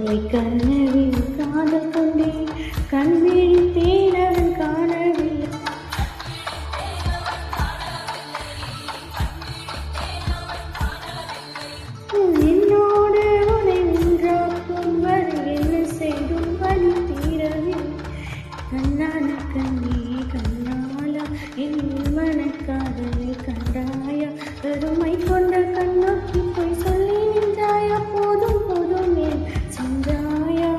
கனவில் காதல் கொண்டே கண்விழித்தேன் அவன் காணவில்லை. என்னோடு உனை ஒன்றாக்கும் வரை என்ன செய்தும் வழி தீரவில்லை. கண்ணான கண்ணே கண்ணாலா என் மனக்காதலை கண்டாயா? பெருமை கொண்ட கண்ணோக்கி போய் சொல்லி நின்றாயா? போதும் போதும் என் சென்றாயா?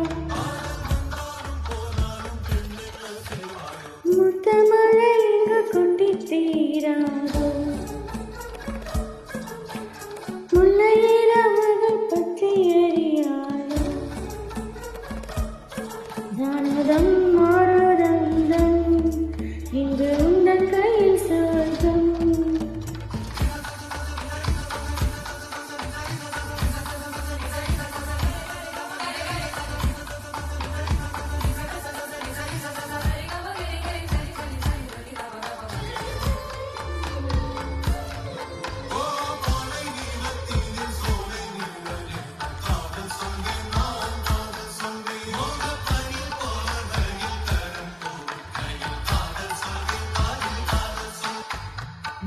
முத்தமழை எங்கு கொட்டி தீராதோ? முல்லையிரவுகள் பற்றி எரியாதோ? ஜானதம் மாறுதந்தம் இன்று உந்தன் கையில் சொர்க்கம்.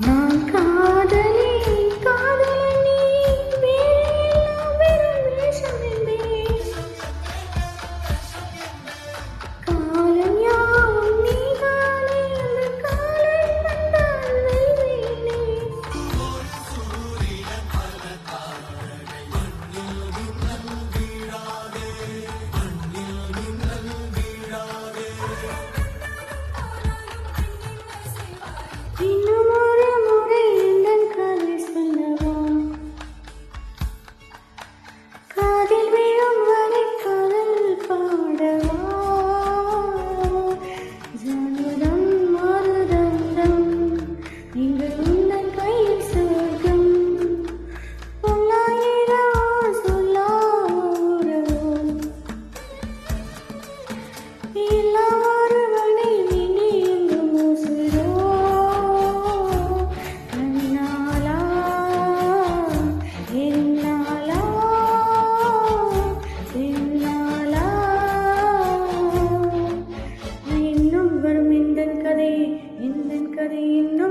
நான் காதலி காதலி வேறெல்லாம் வெறும் வேஷம் என்பேன். காலம் யாவும் நீதானே அந்த காலை கண்டால் வெல்வேனே. இன்னும்